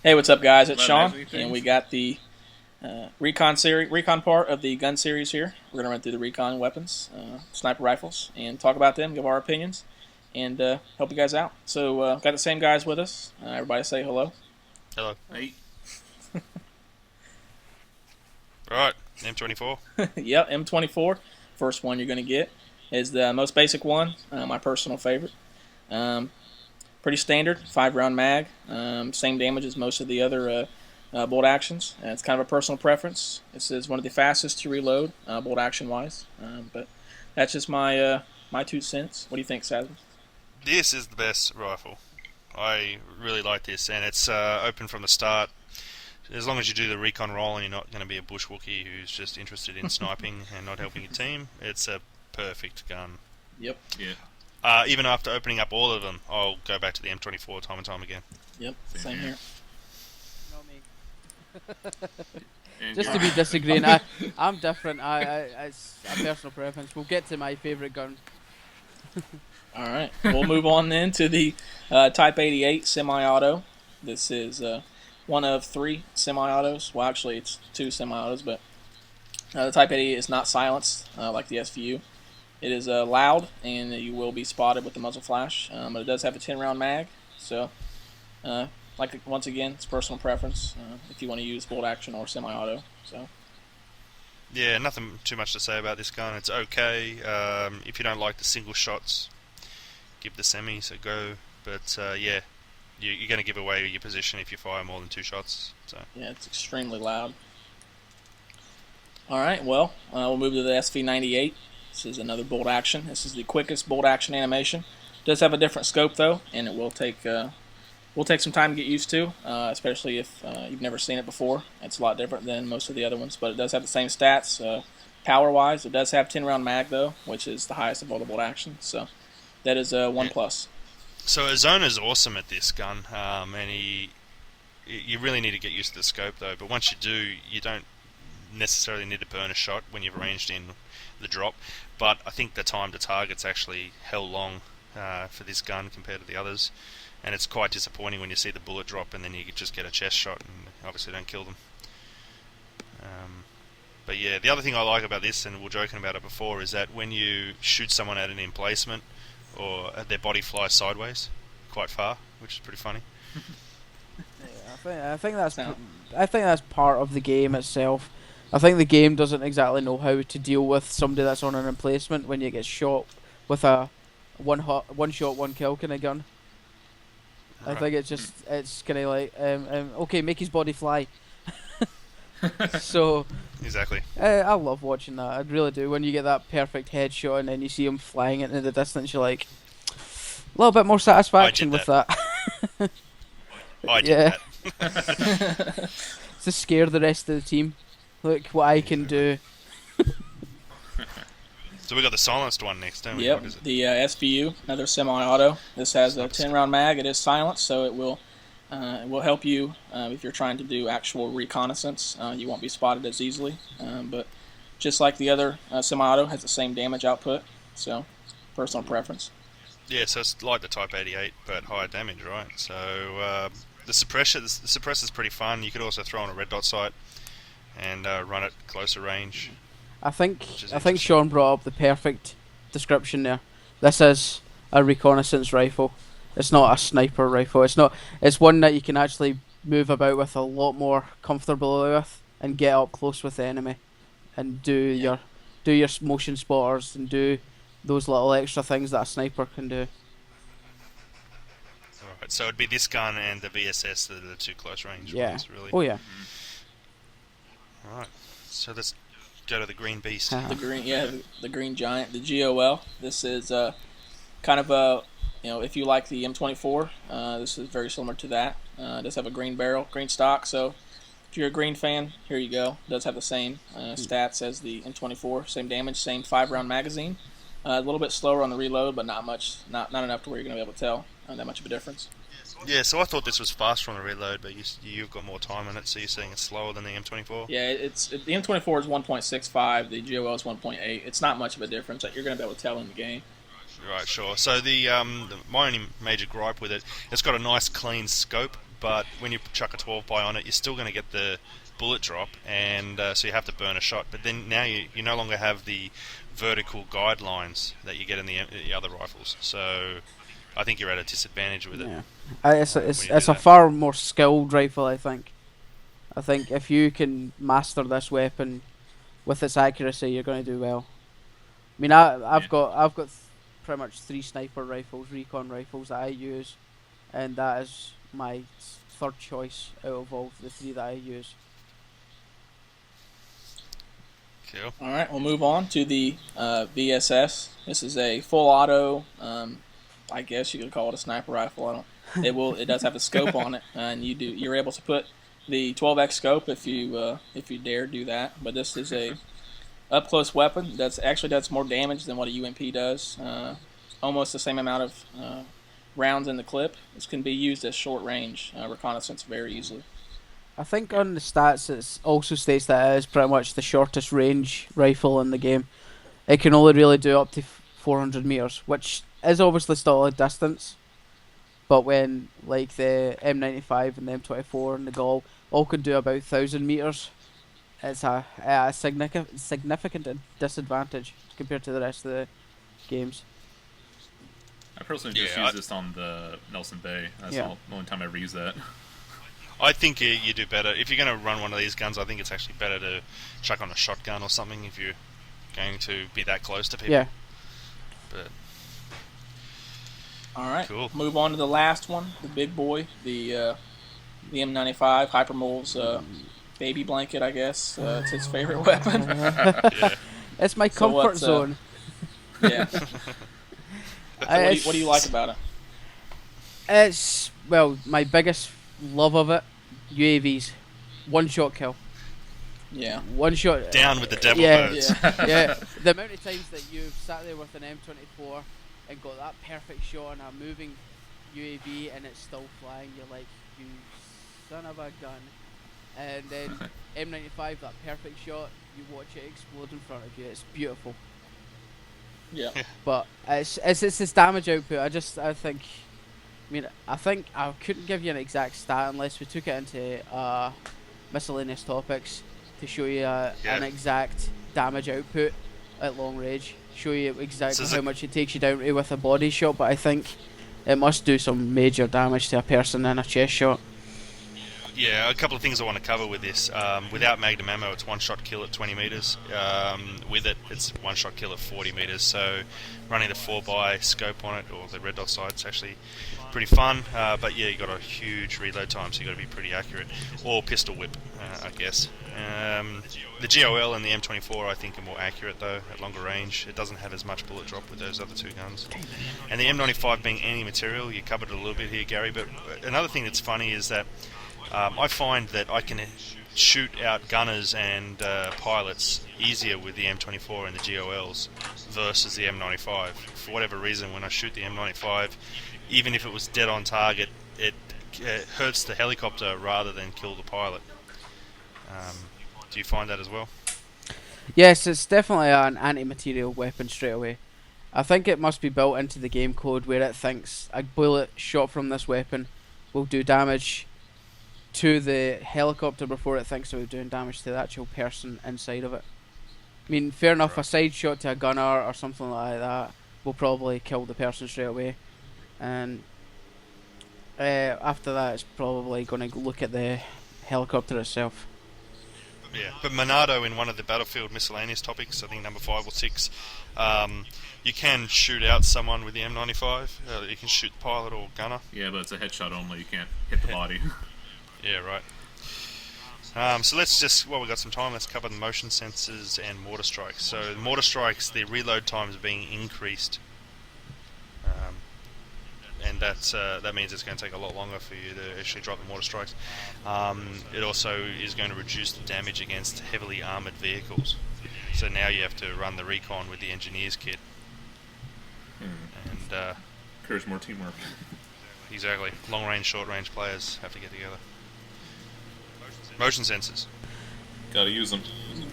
Hey, what's up, guys? It's Hello, Sean, and we got the Recon part of the gun series here. We're gonna run through the Recon weapons, sniper rifles, and talk about them, give our opinions, and help you guys out. So, got the same guys with us. Everybody say hello. Hello. Hey. Alright, M24. Yep, M24. First one you're gonna get is the most basic one, my personal favorite. Pretty standard, 5-round mag. Same damage as most of the other bolt actions. It's kind of a personal preference. This is one of the fastest to reload, bolt action wise. But that's just my 2 cents. What do you think, Sazman? This is the best rifle. I really like this, and it's open from the start. As long as you do the recon roll and you're not going to be a bush Wookiee who's just interested in sniping and not helping your team, it's a perfect gun. Yep. Yeah. Even after opening up all of them, I'll go back to the M24 time and time again. Yep. Same here. Not me. And Just to Gary. be disagreeing, I'm different. It's a personal preference. We'll get to my favourite gun. All right. We'll move on then to the Type 88 semi-auto. This is one of 3 semi-autos. Well, actually, it's 2 semi-autos, but the Type 88 is not silenced like the SVU. It is loud, and you will be spotted with the muzzle flash, but it does have a 10-round mag. So, once again, it's personal preference if you want to use bolt action or semi-auto. So. Yeah, nothing too much to say about this gun. It's okay. If you don't like the single shots, give the semis a go. But yeah, you're going to give away your position if you fire more than 2 shots. So Yeah, it's extremely loud. All right, well, we'll move to the SV98. This is another bolt action. This is the quickest bolt action animation. It does have a different scope though, and it will take some time to get used to, especially if you've never seen it before. It's a lot different than most of the other ones, but it does have the same stats. Power-wise, it does have 10-round mag though, which is the highest of all the bolt actions. So that is a 1 plus. So Azona's awesome at this gun, and you really need to get used to the scope though. But once you do, you don't necessarily need to burn a shot when you've ranged in the drop. But I think the time to target's actually hell long for this gun compared to the others, and it's quite disappointing when you see the bullet drop and then you just get a chest shot and obviously don't kill them. But yeah, the other thing I like about this, and we were joking about it before, is that when you shoot someone at an emplacement, or their body flies sideways quite far, which is pretty funny. Yeah, I think that's part of the game itself. I think the game doesn't exactly know how to deal with somebody that's on an emplacement when you get shot with a one shot, one kill kind of gun. I think it's kind of like okay, make his body fly. So Exactly. I love watching that. I really do. When you get that perfect headshot and then you see him flying into the distance, you're like a little bit more satisfaction with that. I did Yeah. that. To scare the rest of the team. Look what I can do. So we got the silenced one next, don't we? Yep, What is it? the SVU, another semi-auto. This has a 10-round mag. It is silenced, so it will help you if you're trying to do actual reconnaissance. You won't be spotted as easily. But just like the other semi-auto, has the same damage output. So, personal preference. Yeah, so it's like the Type 88, but higher damage, right? So the suppressor's pretty fun. You could also throw on a red dot sight and run it closer range. I think interesting. Sean brought up the perfect description there. This is a reconnaissance rifle. It's not a sniper rifle. It's one that you can actually move about with a lot more comfortably with and get up close with the enemy and do your motion spotters and do those little extra things that a sniper can do. Alright, so it'd be this gun and the VSS that are the 2 close range Yeah. ones, really. Oh yeah. Alright, so let's go to the green beast. The green giant, the GOL. This is kind of a, if you like the M24, this is very similar to that. It does have a green barrel, green stock. So if you're a green fan, here you go. It does have the same stats as the M24, same damage, same 5-round magazine. A little bit slower on the reload, but not much, not enough to where you're going to be able to tell that much of a difference. Yeah, so I thought this was faster on the reload, but you've got more time on it, so you're saying it's slower than the M24? Yeah, the M24 is 1.65, the GOL is 1.8. It's not much of a difference that you're going to be able to tell in the game. Right, sure. So my only major gripe with it, it's got a nice clean scope, but when you chuck a 12 by on it, you're still going to get the bullet drop, and so you have to burn a shot. But then now you no longer have the vertical guidelines that you get in the other rifles. So I think you're at a disadvantage with it. Yeah. when you It's do a that. far more skilled rifle, I think. I think if you can master this weapon with its accuracy, you're going to do well. I mean, I've got pretty much 3 sniper rifles, recon rifles that I use, and that is my third choice out of all the 3 that I use. Cool. All right, we'll move on to the VSS. This is a full auto. I guess you could call it a sniper rifle. It does have a scope on it, and you're able to put the 12x scope if you dare do that. But this is a up close weapon that's actually does more damage than what a UMP does. Almost the same amount of rounds in the clip. This can be used as short range reconnaissance very easily. I think on the stats it also states that it is pretty much the shortest range rifle in the game. It can only really do up to 400 meters, which is obviously still a distance. But when like the M95 and the M24 and the Gall all can do about 1,000 meters, it's a significant disadvantage compared to the rest of the games. I personally just use this on the Nelson Bay. That's the only time I ever use that. I think you do better if you're going to run one of these guns. I think it's actually better to chuck on a shotgun or something if you're going to be that close to people. Yeah. But all right, cool. Move on to the last one, the big boy, the M95 Hypermole's baby blanket. I guess it's his favorite weapon. Yeah. It's my comfort zone. Yeah. What do you like about it? It's my biggest love of it, UAVs, one shot kill. Yeah. One shot. Down with the devil birds. Yeah. The amount of times that you've sat there with an M24 and got that perfect shot on a moving UAV and it's still flying, you're like, you son of a gun. And then M95, that perfect shot, you watch it explode in front of you. It's beautiful. Yeah. But it's its damage output. I think I couldn't give you an exact stat unless we took it into miscellaneous topics to show you an exact damage output at long range. Show you exactly how much it takes you down to with a body shot. But I think it must do some major damage to a person in a chest shot. Yeah, a couple of things I want to cover with this. Without magnum ammo, it's one shot kill at 20 meters. With it, it's one shot kill at 40 meters. So running the 4x scope on it, or the red dot sight, it's actually pretty fun. But yeah, you got a huge reload time, so you got to be pretty accurate. Or pistol whip, I guess. The GOL and the M24, I think, are more accurate though at longer range. It doesn't have as much bullet drop with those other 2 guns. And the M95 being anti-material, you covered it a little bit here, Gary. But another thing that's funny is that I find that I can shoot out gunners and pilots easier with the M24 and the GOLs versus the M95. For whatever reason, when I shoot the M95, even if it was dead on target, it hurts the helicopter rather than kill the pilot. Do you find that as well? Yes, it's definitely an anti-material weapon straight away. I think it must be built into the game code where it thinks a bullet shot from this weapon will do damage to the helicopter before it thinks it was doing damage to the actual person inside of it. I mean, fair enough, a side shot to a gunner or something like that will probably kill the person straight away. And after that, it's probably going to look at the helicopter itself. Yeah, but Monado, in one of the battlefield miscellaneous topics, I think number 5 or 6, you can shoot out someone with the M95. You can shoot the pilot or gunner. Yeah, but it's a headshot only. You can't hit the body. Yeah, right. So let's just, while we've got some time, let's cover the motion sensors and mortar strikes. So the mortar strikes, the reload time is being increased. And that means it's going to take a lot longer for you to actually drop the mortar strikes. It also is going to reduce the damage against heavily armoured vehicles. So now you have to run the Recon with the engineer's kit. And encourage more teamwork. Exactly. Long range, short range players have to get together. Motion sensors. Gotta use them.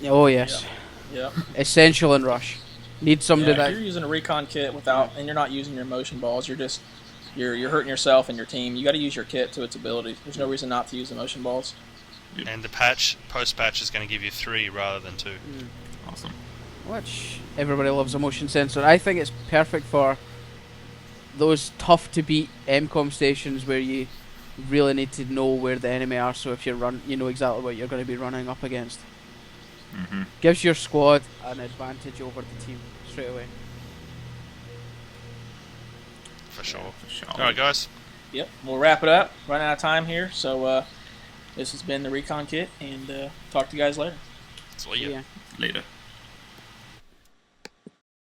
Oh yes. Yeah. Essential in rush. Need somebody If that. you're using a recon kit and you're not using your motion balls, you're just you're hurting yourself and your team. You got to use your kit to its ability. There's no reason not to use the motion balls. And the post-patch is going to give you 3 rather than 2. Awesome. Which everybody loves a motion sensor. I think it's perfect for those tough to beat MCOM stations where you really need to know where the enemy are. So if you know exactly what you're going to be running up against. Gives your squad an advantage over the team straight away. For sure. Alright, guys. Yep, we'll wrap it up. Running out of time here, so this has been the Recon Kit, and talk to you guys later. See ya. Later.